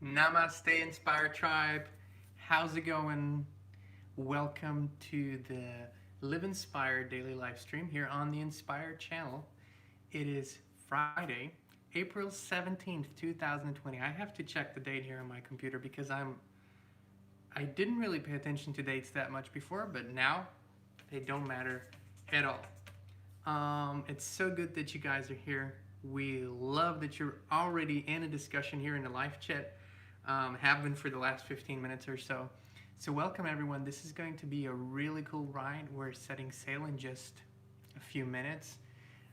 Namaste, Inspired Tribe. How's it going? Welcome to the Live Inspired Daily Livestream here on the Inspired channel. It is Friday, April 17th, 2020. I have to check the date here on my computer because I didn't really pay attention to dates that much before, but now they don't matter at all. It's so good that you guys are here. We love that you're already in a discussion here in the live chat. Have been for the last 15 minutes or so. So welcome everyone. This is going to be a really cool ride. We're setting sail in just a few minutes.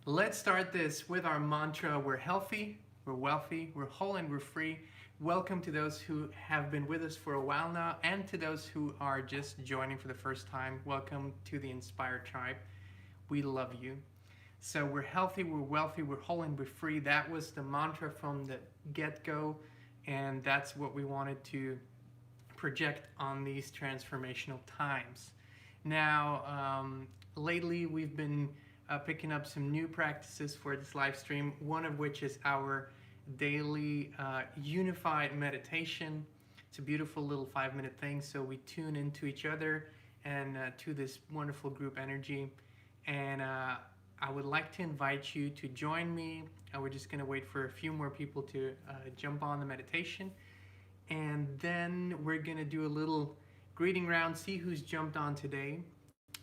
Let's start this with our mantra. We're healthy, we're wealthy, we're whole, and we're free. Welcome to those who have been with us for a while now, and to those who are just joining for the first time. Welcome to the Inspired Tribe. We love you. So we're healthy, we're wealthy, we're whole, and we're free. That was the mantra from the get-go, and that's what we wanted to project on these transformational times. Now, lately we've been picking up some new practices for this live stream, one of which is our daily unified meditation. It's a beautiful little 5-minute thing, so we tune into each other and to this wonderful group energy. And I would like to invite you to join me. We're just going to wait for a few more people to jump on the meditation. And then we're going to do a little greeting round, see who's jumped on today.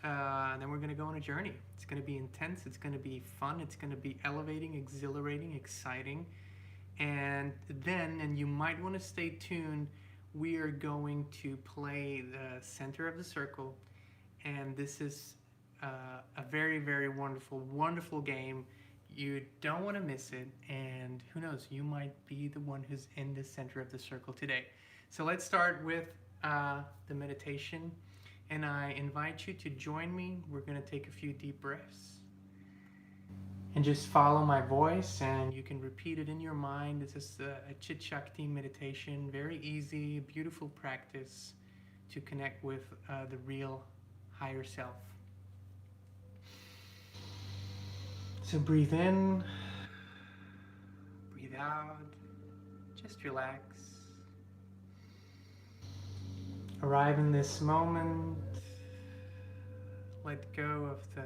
And then we're going to go on a journey. It's going to be intense. It's going to be fun. It's going to be elevating, exhilarating, exciting. And then, and you might want to stay tuned, we are going to play the center of the circle. And this is a very, very wonderful game. You don't want to miss it, and who knows, you might be the one who's in the center of the circle today. So let's start with the meditation, and I invite you to join me. We're going to take a few deep breaths and just follow my voice, and you can repeat it in your mind. This is a Chit Shakti meditation, very easy, beautiful practice to connect with the real higher self. So breathe in, breathe out, just relax. Arrive in this moment, let go of the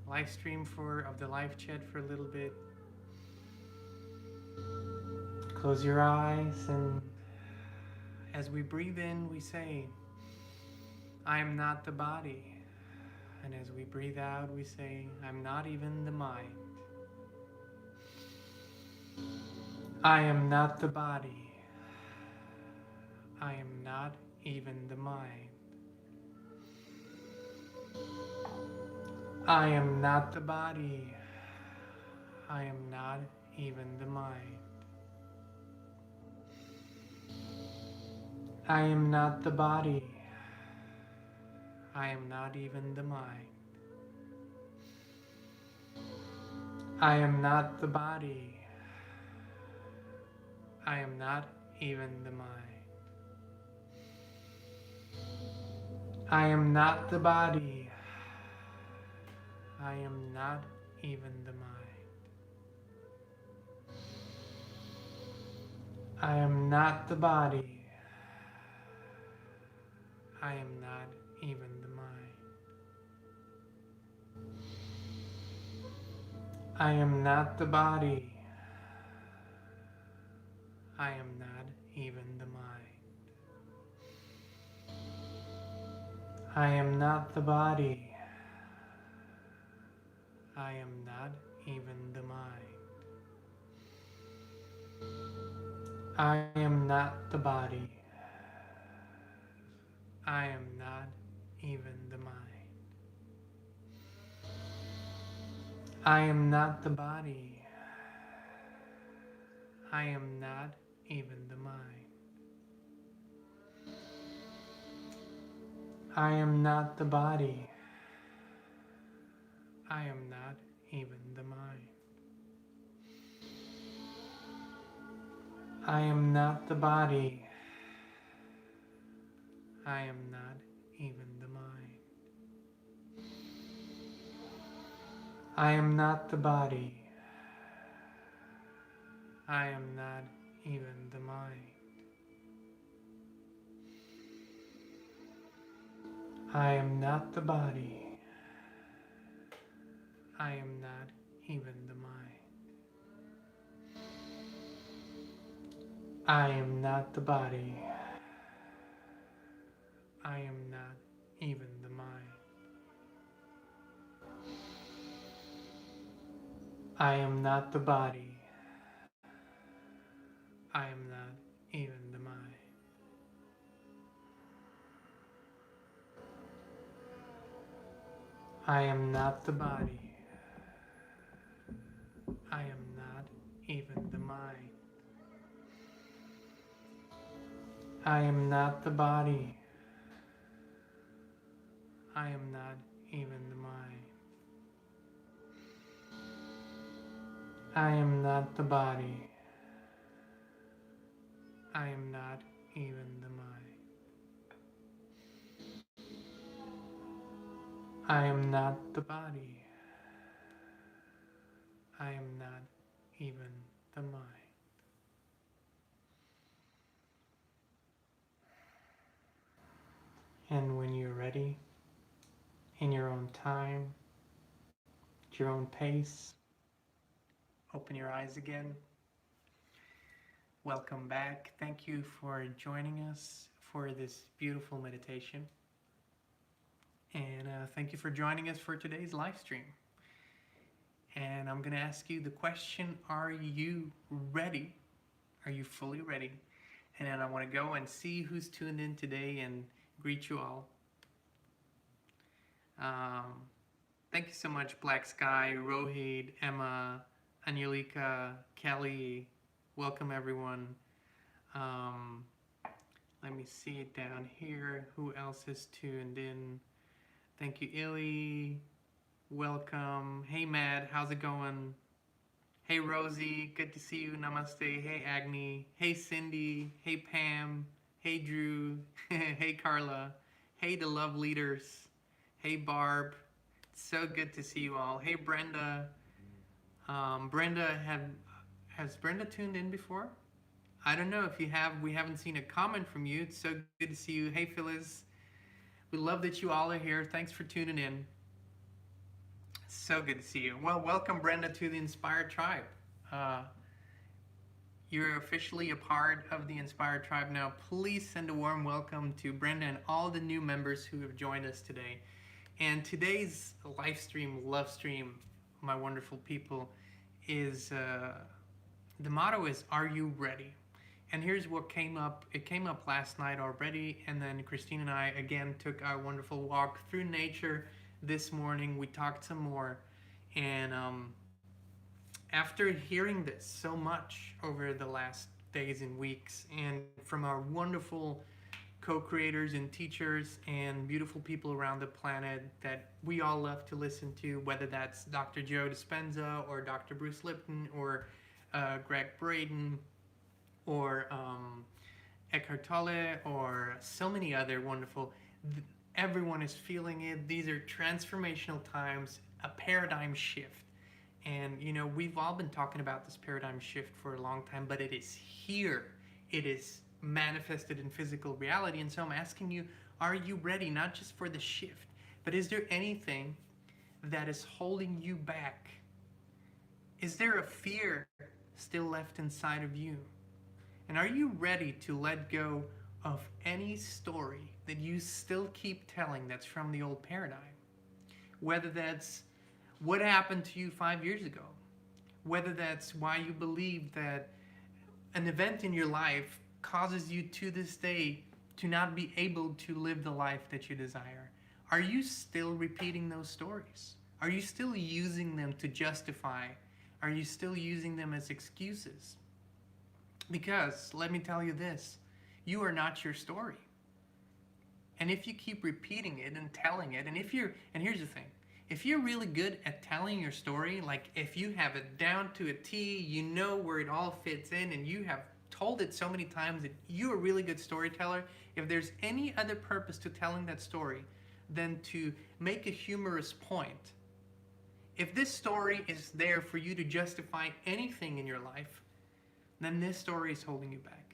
live stream of the live chat for a little bit. Close your eyes, and as we breathe in, we say, I am not the body. And as we breathe out, we say, I'm not even the mind. I am not the body. I am not even the mind. I am not the body. I am not even the mind. I am not the body. I am not even the mind. I am not the body. I am not even the mind. I am not the body. I am not even the mind. I am not the body. I am not even the mind. I am not the body. I am not even the mind. I am not the body. I am not even the mind. I am not the body. I am not even the mind. I am not the body. I am not even the mind. I am not the body. I am not even the mind. I am not the body. I am not even the mind. I am not the body. I am not even the mind. I am not the body. I am not even the mind. I am not the body. I am not even the mind. I am not the body. I am not even the mind. I am not the body. I am not even the mind. I am not the body. I am not even the mind. I am not the body. I am not even the mind. I am not the body. I am not even the mind. And when you're ready, in your own time, at your own pace, open your eyes again. Welcome back. Thank you for joining us for this beautiful meditation. And thank you for joining us for today's live stream. And I'm going to ask you the question, are you ready? Are you fully ready? And then I want to go and see who's tuned in today and greet you all. Thank you so much, Black Sky, Rohit, Emma, Angelika, Kelly. Welcome, everyone. Let me see it down here. Who else is tuned in? Thank you, Illy. Welcome. Hey, Matt. How's it going? Hey, Rosie. Good to see you. Namaste. Hey, Agni. Hey, Cindy. Hey, Pam. Hey, Drew. Hey, Carla. Hey, the love leaders. Hey, Barb. So good to see you all. Hey, Brenda. Brenda, has Brenda tuned in before? I don't know if you have. We haven't seen a comment from you. It's so good to see you. Hey, Phyllis. We love that you all are here. Thanks for tuning in. So good to see you. Well, welcome, Brenda, to the Inspired Tribe. You're officially a part of the Inspired Tribe now. Please send a warm welcome to Brenda and all the new members who have joined us today. And today's live stream, love stream, my wonderful people, is the motto is, are you ready? And here's what came up. It came up last night already, and then Christine and I again took our wonderful walk through nature this morning. We talked some more, and after hearing this so much over the last days and weeks, and from our wonderful co-creators and teachers and beautiful people around the planet that we all love to listen to, whether that's Dr. Joe Dispenza or Dr. Bruce Lipton or Greg Braden or Eckhart Tolle or so many other wonderful, everyone is feeling it. These are transformational times, a paradigm shift. And you know, we've all been talking about this paradigm shift for a long time, but it is here. It is manifested in physical reality. And so I'm asking you, are you ready, not just for the shift, but is there anything that is holding you back? Is there a fear still left inside of you? And are you ready to let go of any story that you still keep telling that's from the old paradigm? Whether that's what happened to you 5 years ago, whether that's why you believe that an event in your life causes you to this day to not be able to live the life that you desire. Are you still repeating those stories? Are you still using them to justify? Are you still using them as excuses? Because let me tell you this, you are not your story. And if you keep repeating it and telling it, and here's the thing, if you're really good at telling your story, like if you have it down to a T, you know where it all fits in, and you have told it so many times that you're a really good storyteller, if there's any other purpose to telling that story than to make a humorous point, if this story is there for you to justify anything in your life, then this story is holding you back.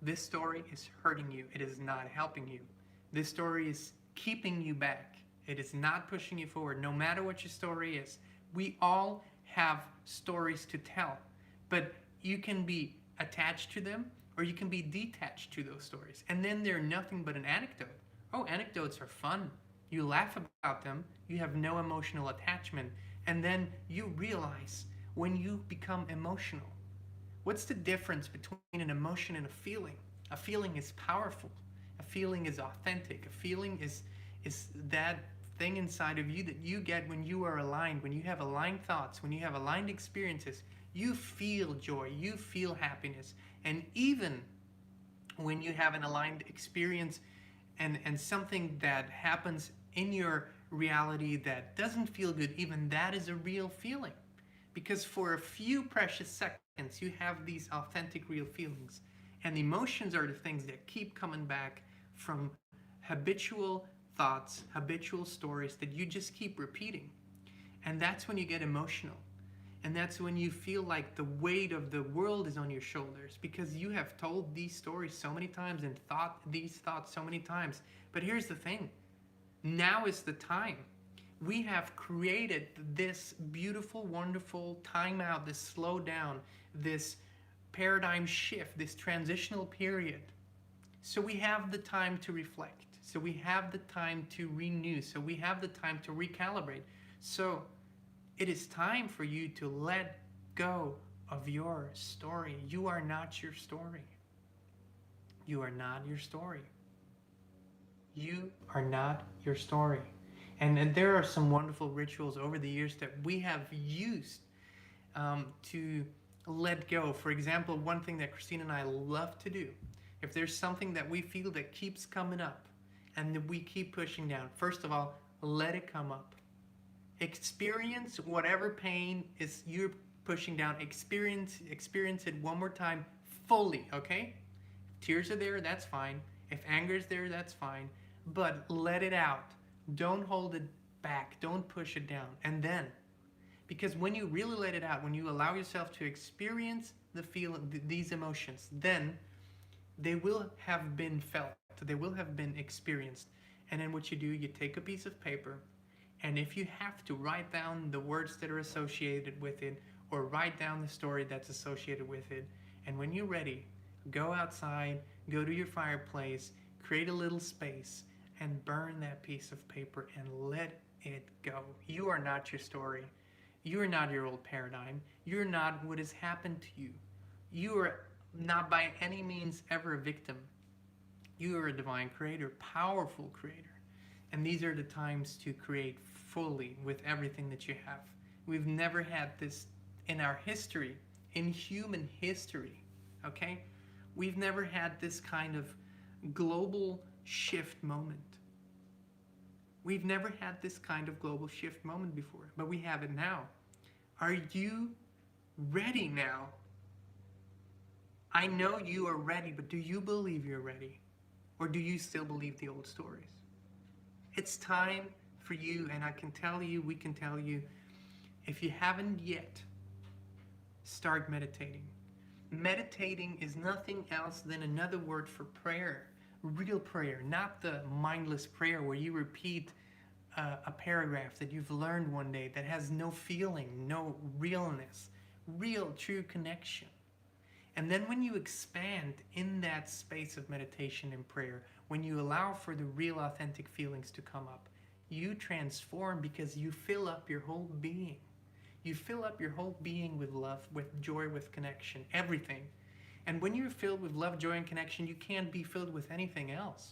This story is hurting you. It is not helping you. This story is keeping you back. It is not pushing you forward, no matter what your story is. We all have stories to tell, but you can be attached to them or you can be detached to those stories. And then they're nothing but an anecdote. Oh, anecdotes are fun. You laugh about them, you have no emotional attachment, and then you realize when you become emotional. What's the difference between an emotion and a feeling? A feeling is powerful. A feeling is authentic. A feeling is that thing inside of you that you get when you are aligned, when you have aligned thoughts, when you have aligned experiences. You feel joy, you feel happiness. And even when you have an aligned experience and something that happens in your reality that doesn't feel good, even that is a real feeling. Because for a few precious seconds, you have these authentic, real feelings. And emotions are the things that keep coming back from habitual thoughts, habitual stories that you just keep repeating. And that's when you get emotional. And that's when you feel like the weight of the world is on your shoulders because you have told these stories so many times and thought these thoughts so many times. But here's the thing. Now is the time. We have created this beautiful, wonderful timeout, this slow down, this paradigm shift, this transitional period. So we have the time to reflect. So we have the time to renew. So we have the time to recalibrate. So it is time for you to let go of your story. You are not your story. You are not your story. You are not your story. And there are some wonderful rituals over the years that we have used to let go. For example, one thing that Kristin and I love to do, if there's something that we feel that keeps coming up and that we keep pushing down, first of all, let it come up. Experience whatever pain is you're pushing down. Experience it one more time fully, okay? If tears are there, that's fine. If anger is there, that's fine. But let it out. Don't hold it back. Don't push it down. And then, because when you really let it out, when you allow yourself to experience these emotions, then they will have been felt. They will have been experienced. And then what you do, you take a piece of paper, and if you have to, write down the words that are associated with it, or write down the story that's associated with it. And when you're ready, go outside, go to your fireplace, create a little space, and burn that piece of paper and let it go. You are not your story. You are not your old paradigm. You're not what has happened to you. You are not by any means ever a victim. You are a divine creator, powerful creator. And these are the times to create fully with everything that you have. We've never had this in our history, in human history, okay? We've never had this kind of global shift moment. We've never had this kind of global shift moment before, but we have it now. Are you ready now? I know you are ready, but do you believe you're ready? Or do you still believe the old stories? It's time for you, and I can tell you, we can tell you, if you haven't yet, start meditating. Meditating is nothing else than another word for prayer. Real prayer, not the mindless prayer where you repeat a paragraph that you've learned one day that has no feeling, no realness, real, true connection. And then when you expand in that space of meditation and prayer, when you allow for the real authentic feelings to come up, you transform because you fill up your whole being. You fill up your whole being with love, with joy, with connection, everything. And when you're filled with love, joy, and connection, you can't be filled with anything else.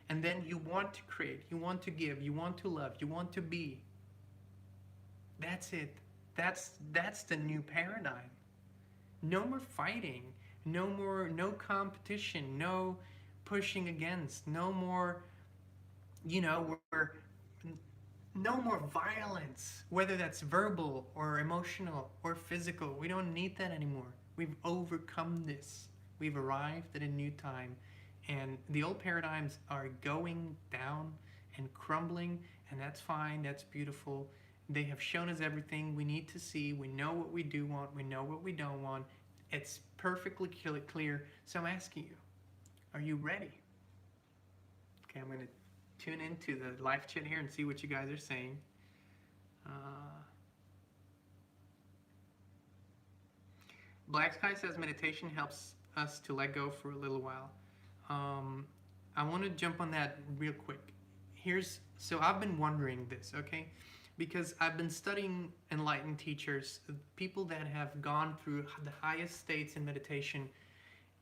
And then you want to create, you want to give, you want to love, you want to be. That's it. That's the new paradigm. No more fighting, no competition, no pushing against, no more, no more violence, whether that's verbal or emotional or physical. We don't need that anymore. We've overcome this. We've arrived at a new time, and the old paradigms are going down and crumbling, and that's fine, that's beautiful. They have shown us everything we need to see. We know what we do want. We know what we don't want. It's perfectly clear. So I'm asking you, are you ready? Okay, I'm going to tune into the live chat here and see what you guys are saying. Black Sky says meditation helps us to let go for a little while. Um, I want to jump on that real quick. So I've been wondering this, okay? Because I've been studying enlightened teachers, people that have gone through the highest states in meditation,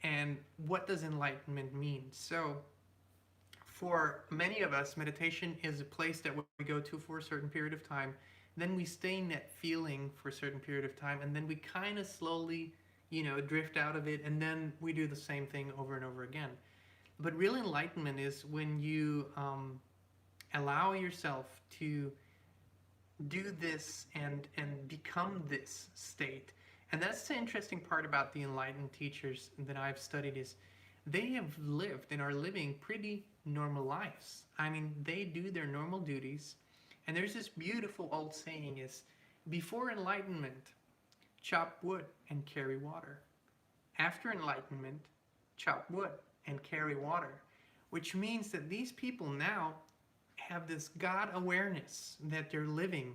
and what does enlightenment mean? So for many of us, meditation is a place that we go to for a certain period of time. Then we stay in that feeling for a certain period of time, and then we kind of slowly, drift out of it, and then we do the same thing over and over again. But real enlightenment is when you allow yourself to do this and become this state. And that's the interesting part about the enlightened teachers that I've studied is they have lived and are living pretty normal lives. I mean, they do their normal duties. And there's this beautiful old saying is, before enlightenment, chop wood and carry water. After enlightenment, chop wood and carry water. Which means that these people now have this God awareness that they're living.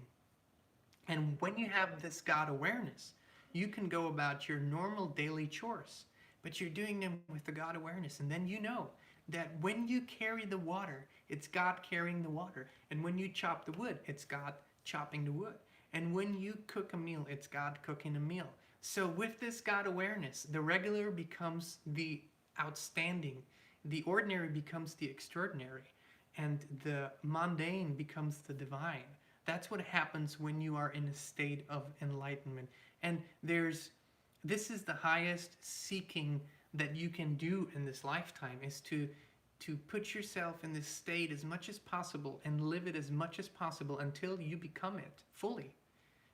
And when you have this God awareness, you can go about your normal daily chores, but you're doing them with the God awareness. And then you know that when you carry the water, it's God carrying the water. And when you chop the wood, it's God chopping the wood. And when you cook a meal, it's God cooking a meal. So with this God awareness, the regular becomes the outstanding, the ordinary becomes the extraordinary, and the mundane becomes the divine. That's what happens when you are in a state of enlightenment. And this is the highest seeking that you can do in this lifetime, is to put yourself in this state as much as possible and live it as much as possible until you become it fully.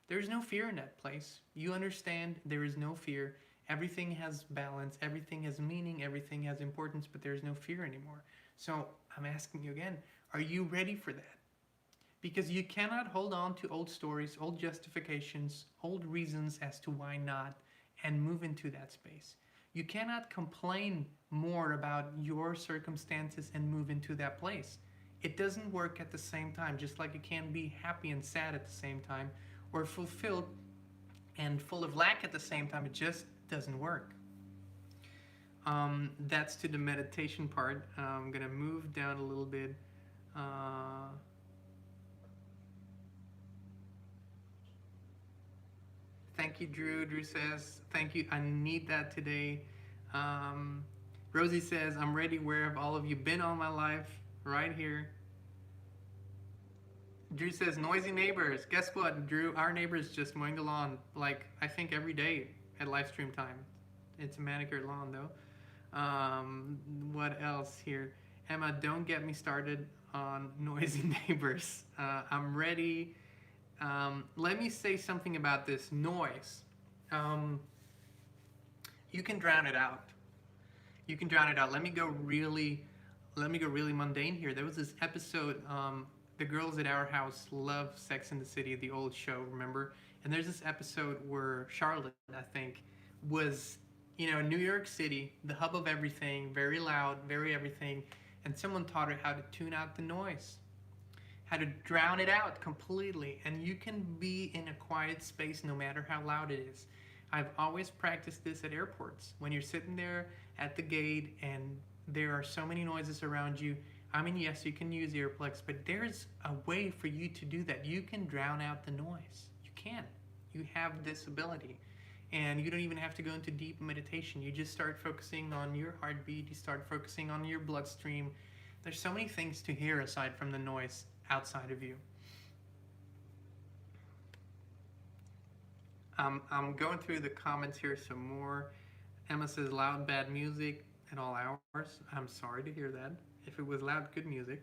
There's no fear in that place. You understand there is no fear. Everything has balance, everything has meaning, everything has importance, but there's no fear anymore. So I'm asking you again, are you ready for that? Because you cannot hold on to old stories, old justifications, old reasons as to why not, and move into that space. You cannot complain more about your circumstances and move into that place. It doesn't work at the same time, just like you can't be happy and sad at the same time, or fulfilled and full of lack at the same time. It just doesn't work. That's to the meditation part. I'm going to move down a little bit. Thank you, Drew. Drew says, thank you. I need that today. Rosie says, I'm ready. Where have all of you been all my life? Right here. Drew says, noisy neighbors. Guess what, Drew? Our neighbor's just mowing the lawn, like, I think every day at live stream time. It's a manicured lawn, though. What else here? Emma, don't get me started on noisy neighbors. I'm ready. Let me say something about this noise. You can drown it out. You can drown it out. Let me go really mundane here. There was this episode, the girls at our house love Sex and the City, the old show, remember? And there's this episode where Charlotte, I think, was, New York City, the hub of everything, very loud, very everything, and someone taught her how to tune out the noise, how to drown it out completely. And you can be in a quiet space no matter how loud it is. I've always practiced this at airports. When you're sitting there at the gate and there are so many noises around you, I mean, yes, you can use earplugs, but there's a way for you to do that. You can drown out the noise. You can. You have this ability. And you don't even have to go into deep meditation. You just start focusing on your heartbeat. You start focusing on your bloodstream. There's so many things to hear aside from the noise outside of you. I'm going through the comments here some more. Emma says, loud, bad music at all hours. I'm sorry to hear that. If it was loud, good music.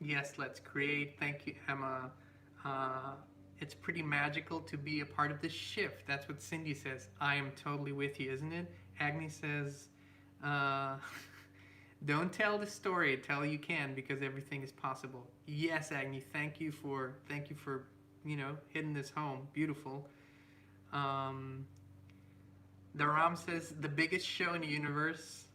Yes, let's create. Thank you, Emma. It's pretty magical to be a part of this shift. That's what Cindy says. I am totally with you, isn't it? Agni says, don't tell the story. Tell you can, because everything is possible. Yes, Agni. Thank you for hitting this home. Beautiful. The Ram says, the biggest show in the universe.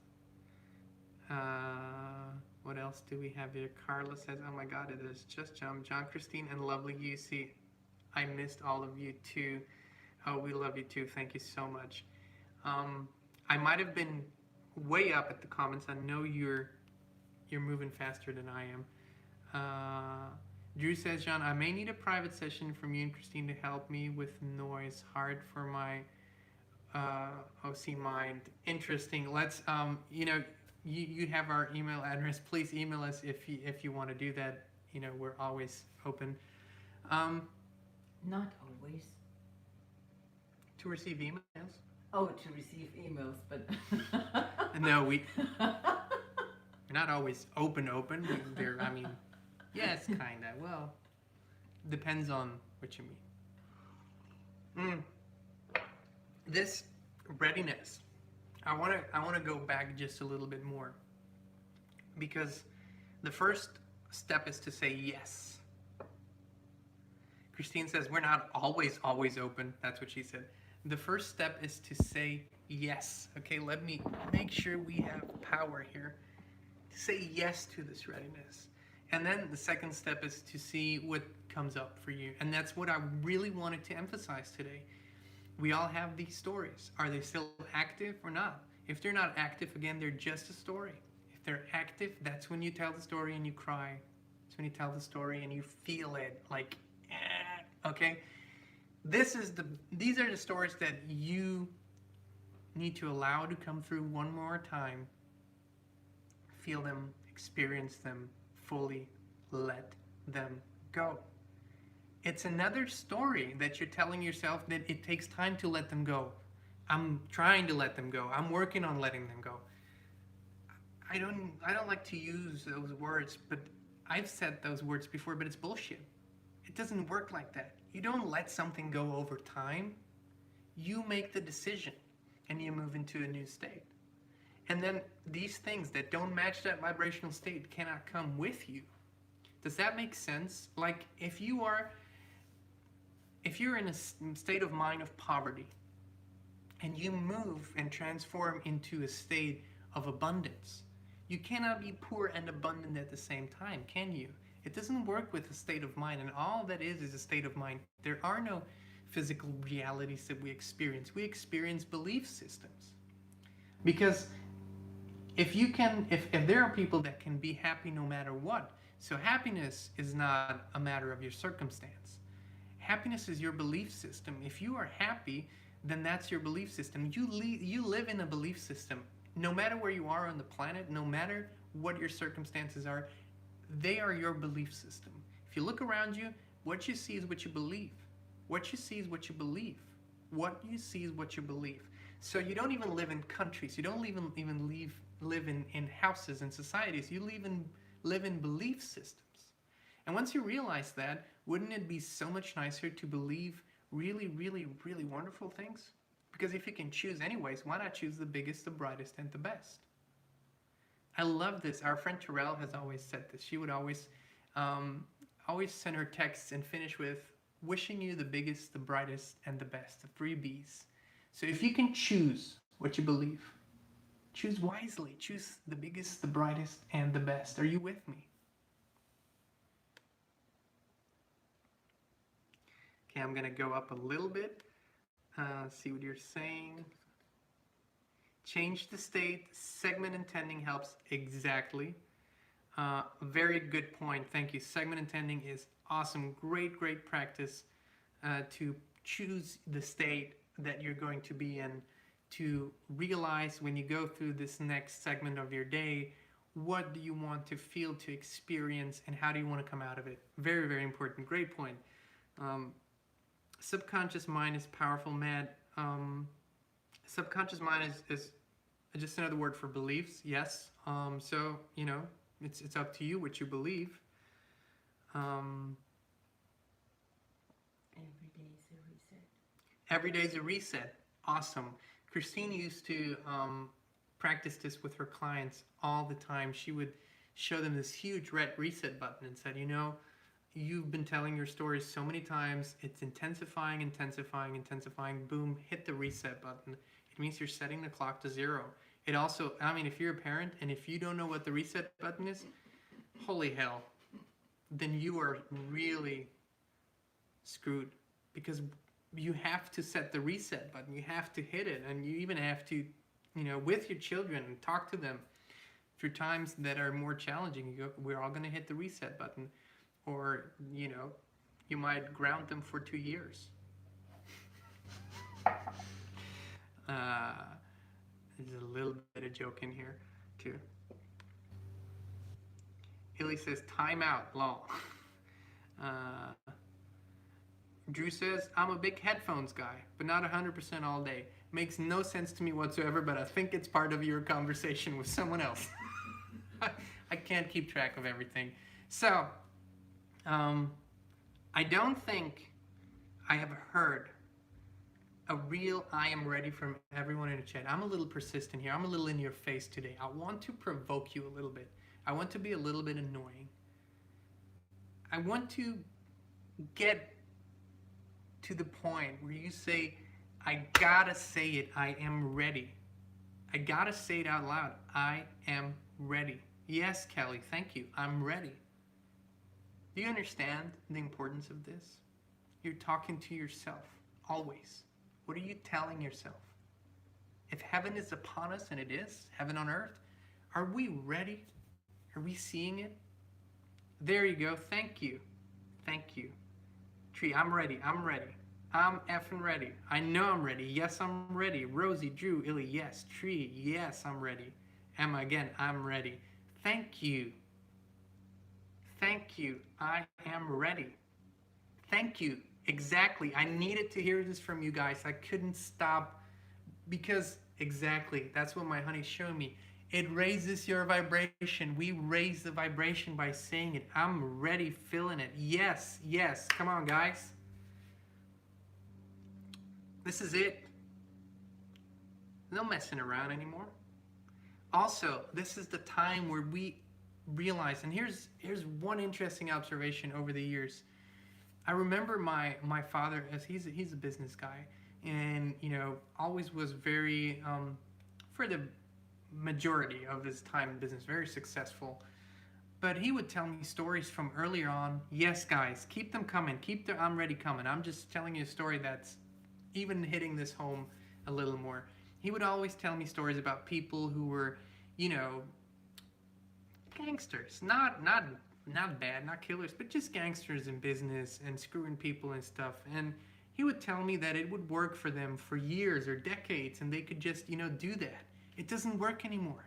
What else do we have here? Carla says, oh my God, it is just John, Christine, and lovely you. See, I missed all of you too. Oh, we love you too. Thank you so much. I might have been way up at the comments. I know you're moving faster than I am. Drew says, John, I may need a private session from you and Christine to help me with noise. Hard for my OC mind. Interesting. Let's, you have our email address. Please email us if you want to do that. We're always open. Not always. To receive emails? Oh, to receive emails, but... No, we're not always open. Yes, kind of. Well, depends on what you mean. This readiness. I want to go back just a little bit more, because the first step is to say yes. Christine says we're not always open. That's what she said. The first step is to say yes. Okay, let me make sure we have power here. To say yes to this readiness. And then the second step is to see what comes up for you. And that's what I really wanted to emphasize today. We all have these stories. Are they still active or not? If they're not active, again, they're just a story. If they're active, that's when you tell the story and you cry. That's when you tell the story and you feel it, like, okay? These are the stories that you need to allow to come through one more time. Feel them, experience them fully, let them go. It's another story that you're telling yourself that it takes time to let them go. I'm trying to let them go. I'm working on letting them go. I don't like to use those words, but I've said those words before, but it's bullshit. It doesn't work like that. You don't let something go over time. You make the decision and you move into a new state. And then these things that don't match that vibrational state cannot come with you. Does that make sense? Like if you're in a state of mind of poverty and you move and transform into a state of abundance, you cannot be poor and abundant at the same time, can you? It doesn't work with a state of mind, and all that is a state of mind. There are no physical realities that we experience. We experience belief systems. Because if there are people that can be happy no matter what, so happiness is not a matter of your circumstance. Happiness is your belief system. If you are happy, then that's your belief system. You live in a belief system. No matter where you are on the planet, no matter what your circumstances are, they are your belief system. If you look around you, what you see is what you believe. What you see is what you believe. What you see is what you believe. So you don't even live in countries. You don't even live in houses and societies. You live in belief systems. And once you realize that, wouldn't it be so much nicer to believe really, really, really wonderful things? Because if you can choose anyways, why not choose the biggest, the brightest, and the best? I love this. Our friend Terrell has always said this. She would always send her texts and finish with, wishing you the biggest, the brightest, and the best, the 3 Bs. So if you can choose what you believe, choose wisely. Choose the biggest, the brightest, and the best. Are you with me? Okay, I'm going to go up a little bit. See what you're saying. Change the state. Segment intending helps. Exactly. Very good point. Thank you. Segment intending is awesome. Great practice to choose the state that you're going to be in, to realize when you go through this next segment of your day, what do you want to feel, to experience, and how do you want to come out of it? Very, very important. Great point. Subconscious mind is powerful, Matt. Subconscious mind is just another word for beliefs, yes. So, it's up to you what you believe. Every day is a reset. Every day is a reset. Awesome. Christine used to practice this with her clients all the time. She would show them this huge red reset button and said, you've been telling your stories so many times, it's intensifying. Boom, hit the reset button. It means you're setting the clock to 0. It also, I mean, if you're a parent and if you don't know what the reset button is, holy hell, then you are really screwed, because you have to set the reset button. You have to hit it, and you even have to, with your children, talk to them through times that are more challenging. You go, we're all going to hit the reset button, or you might ground them for 2 years. There's a little bit of joke in here too. Illy says, time out, lol. Drew says, I'm a big headphones guy, but not 100% all day. Makes no sense to me whatsoever, but I think it's part of your conversation with someone else. I can't keep track of everything. So, I don't think I have heard a real I am ready from everyone in the chat. I'm a little persistent here. I'm a little in your face today. I want to provoke you a little bit. I want to be a little bit annoying. I want to get to the point where you say, I gotta say it, I am ready. I gotta say it out loud. I am ready. Yes, Kelly, thank you. I'm ready. Do you understand the importance of this? You're talking to yourself, always. What are you telling yourself? If heaven is upon us, and it is, heaven on earth, are we ready? Are we seeing it? There you go. Thank you. Thank you. Tree, I'm ready. I'm ready. I'm effing ready. I know I'm ready. Yes, I'm ready. Rosie, Drew, Illy, yes. Tree, yes, I'm ready. Emma, again, I'm ready. Thank you. Thank you. I am ready. Thank you. Exactly. I needed to hear this from you guys. I couldn't stop, because exactly, that's what my honey's showing me. It raises your vibration. We raise the vibration by saying it. I'm ready, feeling it. Yes, yes. Come on, guys. This is it. No messing around anymore. Also, this is the time where we realize, and here's one interesting observation over the years. I remember my father, as he's a business guy, and always was very for the majority of his time in business, very successful. But he would tell me stories from earlier on. Yes, guys, keep them coming. Keep the I'm ready coming. I'm just telling you a story that's even hitting this home a little more. He would always tell me stories about people who were, gangsters, not bad, not killers, but just gangsters in business and screwing people and stuff. And he would tell me that it would work for them for years or decades, and they could just, do that. It doesn't work anymore.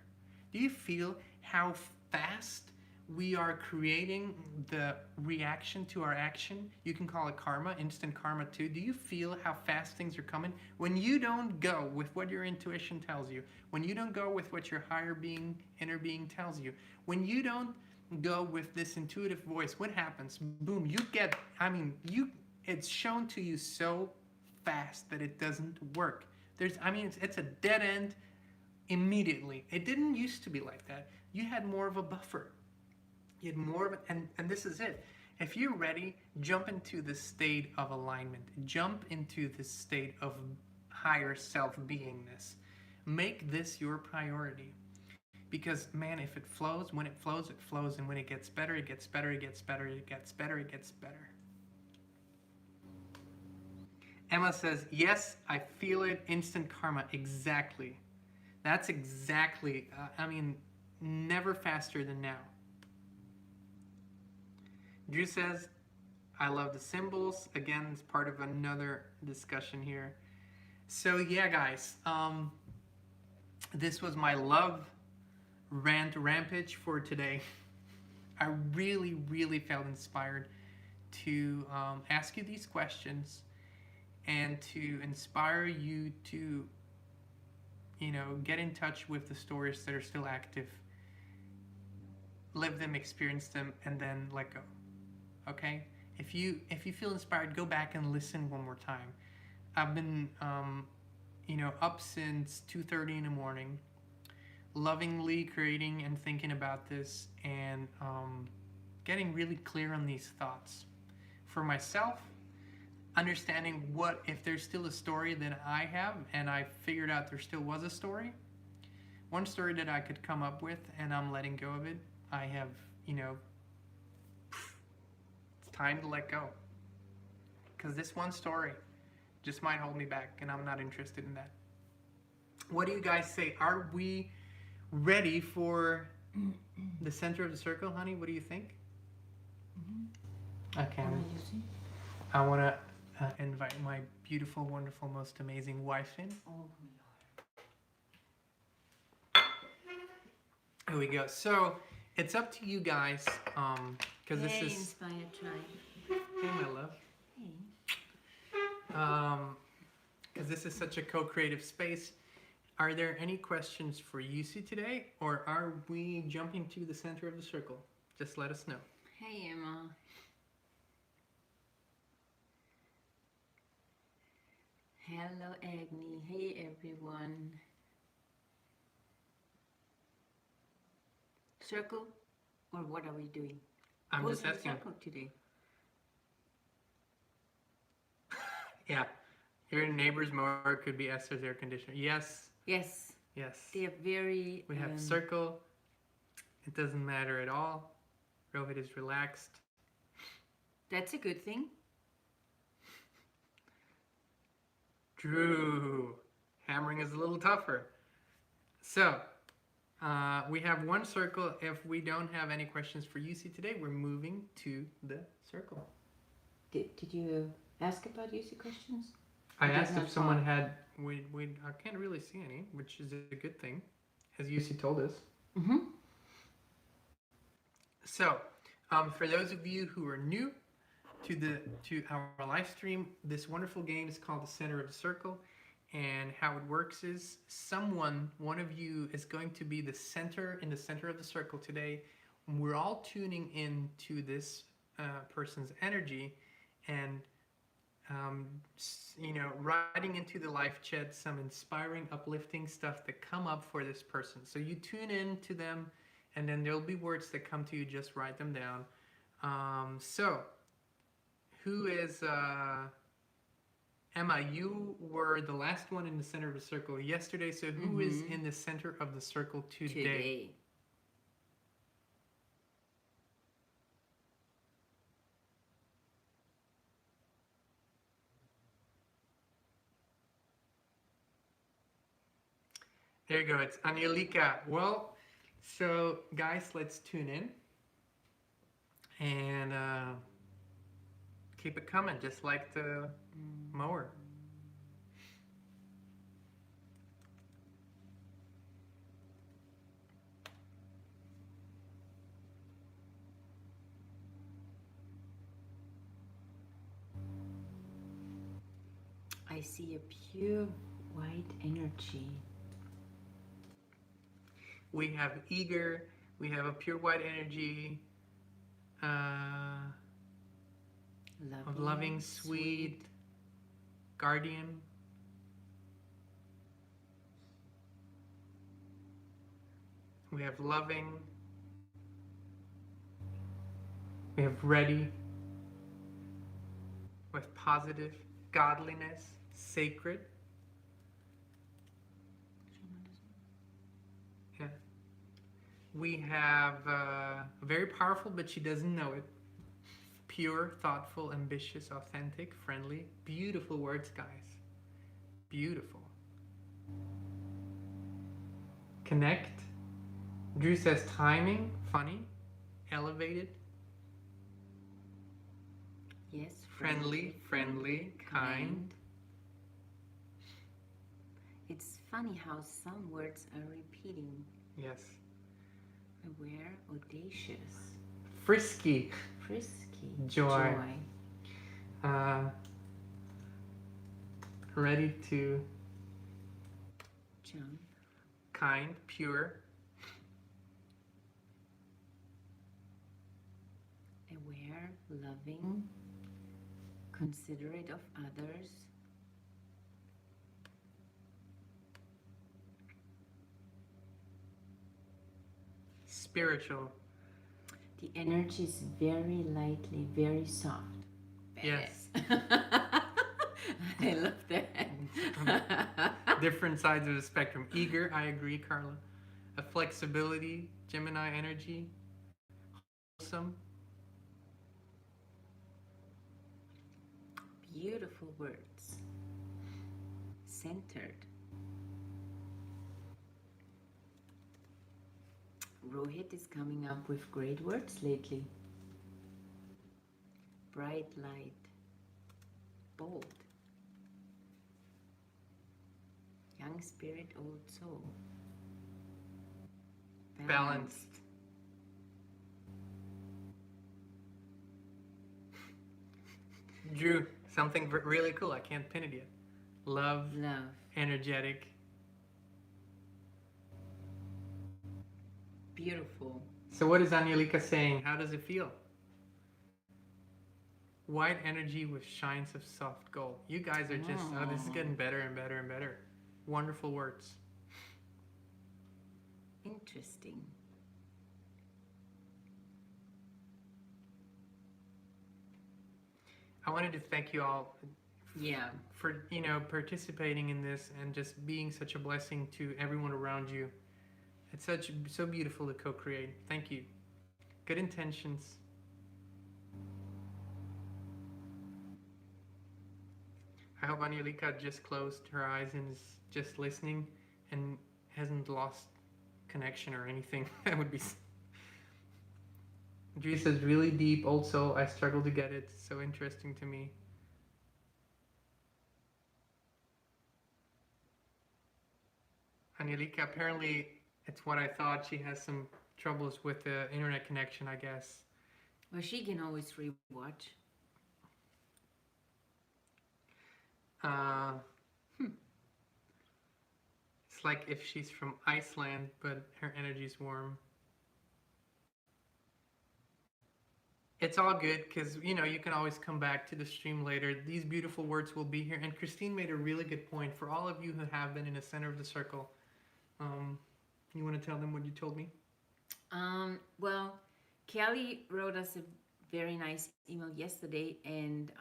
Do you feel how fast we are creating the reaction to our action? You can call it karma, instant karma too. Do you feel how fast things are coming? When you don't go with what your intuition tells you, when you don't go with what your higher being, inner being tells you, when you don't go with this intuitive voice, what happens? Boom, you get, it's shown to you so fast that it doesn't work. It's a dead end immediately. It didn't used to be like that. You had more of a buffer. You had more of it, and this is it. If you're ready, jump into the state of alignment. Jump into the state of higher self-beingness. Make this your priority. Because, man, if it flows, when it flows, it flows. And when it gets better, it gets better, it gets better, it gets better, it gets better. Emma says, yes, I feel it. Instant karma. Exactly. That's exactly, never faster than now. Drew says, I love the symbols. Again, it's part of another discussion here. So yeah, guys, this was my love rant rampage for today. I really, really felt inspired to ask you these questions and to inspire you to, get in touch with the stories that are still active. Live them, experience them, and then let go. Okay? If you feel inspired, go back and listen one more time. I've been, up since 2:30 in the morning, lovingly creating and thinking about this, and getting really clear on these thoughts. For myself, understanding if there's still a story that I have, and I figured out there still was a story. one story that I could come up with, and I'm letting go of it. I have, it's time to let go. Because this one story just might hold me back, and I'm not interested in that. What do you guys say? Are we ready for the center of the circle, honey? What do you think? Okay. I want to invite my beautiful, wonderful, most amazing wife in. Oh, Here we go. So it's up to you guys, because this hey, is. Inspired Tribe. Hey, my love. Hey. Because this is such a co-creative space. Are there any questions for Yusi today, or are we jumping to the center of the circle? Just let us know. Hey, Emma. Hello, Agni. Hey, everyone. Circle, or what are we doing? I'm Who's just in asking. circle today? Yeah. Your neighbor's mower could be Esther's air conditioner. Yes. Yes. Yes. They are very... We have circle. It doesn't matter at all. Rohit is relaxed. That's a good thing. Drew. Hammering is a little tougher. So, we have one circle. If we don't have any questions for Yusi today, we're moving to the circle. Did you ask about UC questions? I asked if someone had... I can't really see any, which is a good thing, as Yusi told us. Mm-hmm. So, for those of you who are new to our live stream, this wonderful game is called the Center of the Circle, and how it works is one of you is going to be in the center of the circle today. We're all tuning into this person's energy, and writing into the live chat some inspiring, uplifting stuff that come up for this person. So you tune in to them, and then there'll be words that come to you. Just write them down. So, who is Emma? You were the last one in the center of the circle yesterday. So who is in the center of the circle today? There you go. It's Angelica. Well, so guys, let's tune in and keep it coming, just like the mower. I see a pure white energy. We have eager, we have a pure white energy, loving, sweet, guardian. We have loving. We have ready. With positive, godliness, sacred. Yeah. We have very powerful, but she doesn't know it. Pure, thoughtful, ambitious, authentic, friendly. Beautiful words, guys. Beautiful. Connect. Drew says timing, funny, elevated. Yes. Friendly, kind. It's funny how some words are repeating. Yes. Aware, audacious. Frisky. Frisky. Joy. Ready to. Jump. Kind, pure. Aware, loving, considerate of others. Spiritual. The energy is very lightly, very soft. Yes. I love that. Different sides of the spectrum. Eager, I agree, Carla. a flexibility, Gemini energy, wholesome. Beautiful words. Centered. Rohit is coming up with great words lately. Bright light. Bold. Young spirit, old soul. Balanced. Drew, something really cool. I can't pin it yet. Love, Love. energetic. Beautiful. So what is Angelica saying? How does it feel? White energy with shines of soft gold. You guys are just, oh, this is getting better and better and better. Wonderful words. Interesting. I wanted to thank you all Yeah. for, participating in this and just being such a blessing to everyone around you. It's so beautiful to co-create. Thank you. Good intentions. I hope Angelica just closed her eyes and is just listening and hasn't lost connection or anything. That would be... Drew says, really deep, old soul. I struggle to get it. So interesting to me. Angelica, apparently it's what I thought. She has some troubles with the internet connection, I guess. Well, she can always rewatch. It's like if she's from Iceland, but her energy's warm. It's all good because, you can always come back to the stream later. These beautiful words will be here. And Christine made a really good point. For all of you who have been in the center of the circle, you want to tell them what you told me? Well, Kelly wrote us a very nice email yesterday, and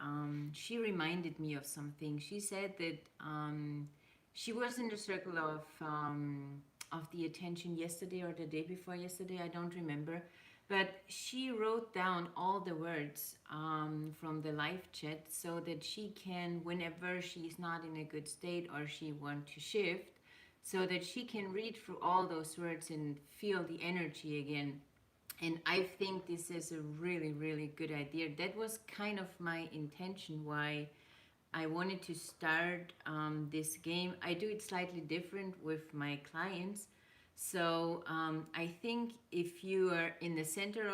she reminded me of something. She said that she was in the circle of the attention yesterday or the day before yesterday, I don't remember. But she wrote down all the words from the live chat so that she can, whenever she's not in a good state or she wants to shift, so that she can read through all those words and feel the energy again. And I think this is a really, really good idea. That was kind of my intention why I wanted to start this game. I do it slightly different with my clients. So I think if you are in the center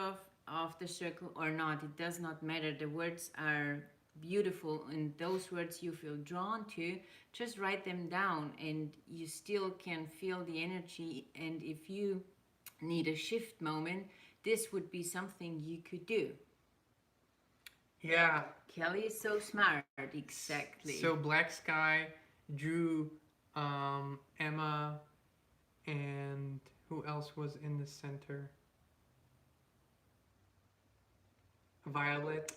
of the circle or not, it does not matter. The words are beautiful, and those words you feel drawn to, just write them down and you still can feel the energy. And if you need a shift moment, this would be something you could do. Yeah. Kelly is so smart, exactly. So Black Sky, Drew, Emma, and who else was in the center? Violet.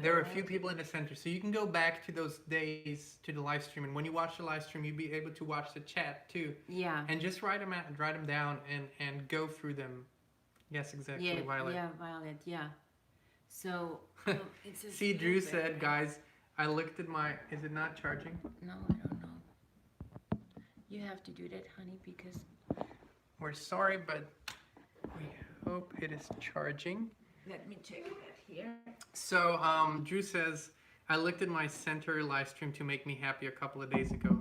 There are a few people in the center. So you can go back to those days to the live stream. And when you watch the live stream, you'll be able to watch the chat too. Yeah. And just write them down and go through them. Yes, exactly, Yeah, Violet. Yeah, Violet, yeah. So, it's a See, Drew said, guys, I looked at my... Is it not charging? No, I don't know. You have to do that, honey, because... We're sorry, but we hope it is charging. Let me check that here. So, Drew says, I looked at my center live stream to make me happy a couple of days ago.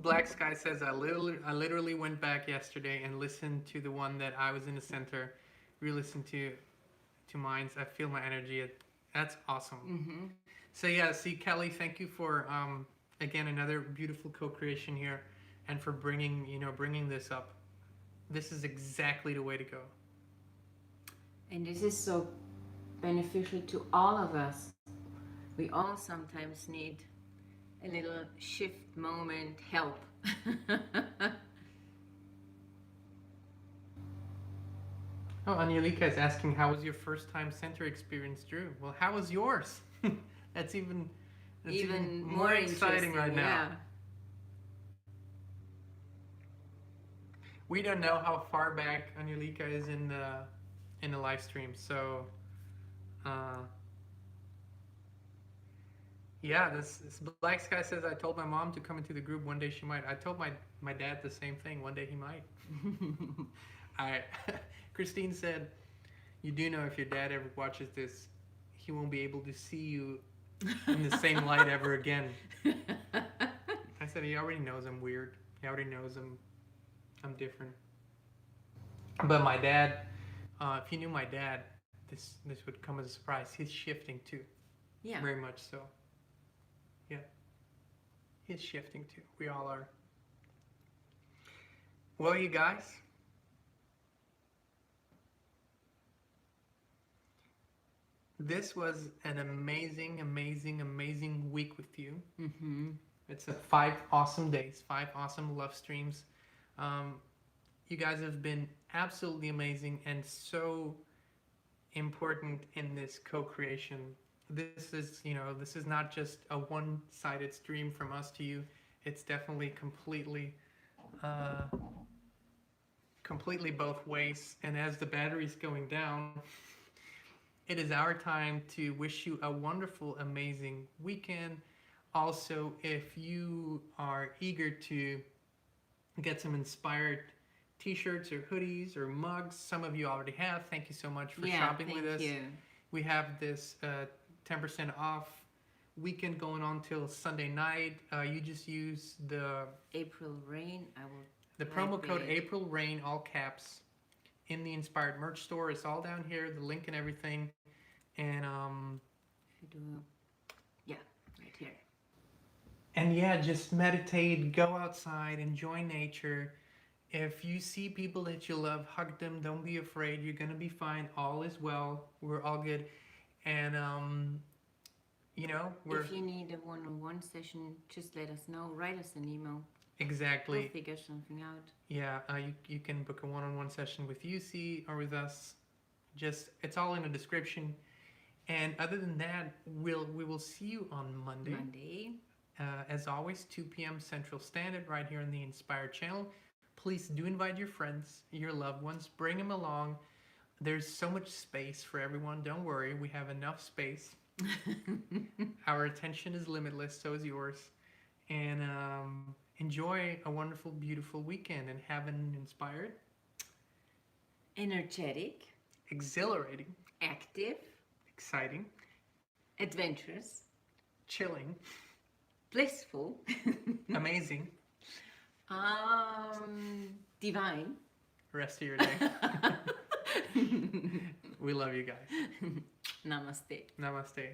Black Sky says, I literally went back yesterday and listened to the one that I was in the center, re-listened to mine. I feel my energy. That's awesome. Mm-hmm. So yeah, see, Kelly, thank you for, again, another beautiful co-creation here and for bringing this up. This is exactly the way to go. And this is so beneficial to all of us. We all sometimes need a little shift moment, help. Oh, Angelica is asking, how was your first time center experience, Drew? Well, how was yours? That's even more exciting right now. Yeah. we don't know how far back Angelica is in the live stream. So, yeah, this Black Sky says I told my mom to come into the group. One day she might. I told my dad the same thing. One day he might. Christine said, "You do know if your dad ever watches this, he won't be able to see you in the same light ever again." I said he already knows I'm weird. He already knows I'm different. But my dad, if you knew my dad, this would come as a surprise. He's shifting too. Yeah. Very much so. Yeah. He's shifting too. We all are. Well, you guys, this was an amazing, amazing, amazing week with you. Mm-hmm. It's 5 awesome days, 5 awesome love streams. You guys have been absolutely amazing and so important in this co-creation. This is not just a one-sided stream from us to you. It's definitely completely both ways. And as the battery's going down, it is our time to wish you a wonderful, amazing weekend. Also, if you are eager to get some inspired t-shirts or hoodies or mugs, some of you already have. Thank you so much for shopping with us. Thank you. We have this 10% off weekend going on till Sunday night. You just use the April Rain. the promo code April Rain, all caps, in the Inspired merch store. It's all down here, the link and everything. And yeah, right here. And yeah, just meditate, go outside, enjoy nature. If you see people that you love, hug them. Don't be afraid. You're gonna be fine. All is well. We're all good. And if you need a one-on-one session, just let us know. Write us an email. Exactly. We'll figure something out. Yeah, you can book a one-on-one session with UC or with us. Just it's all in the description. And other than that, we will see you on Monday. As always, 2 p.m. Central Standard, right here on the Inspired channel. Please do invite your friends, your loved ones. Bring them along. There's so much space for everyone. Don't worry, we have enough space. Our attention is limitless, so is yours. And enjoy a wonderful, beautiful weekend and have an inspired, Energetic, exhilarating, active, exciting, adventurous, chilling, blissful, amazing divine rest of your day. We love you guys. Namaste. Namaste.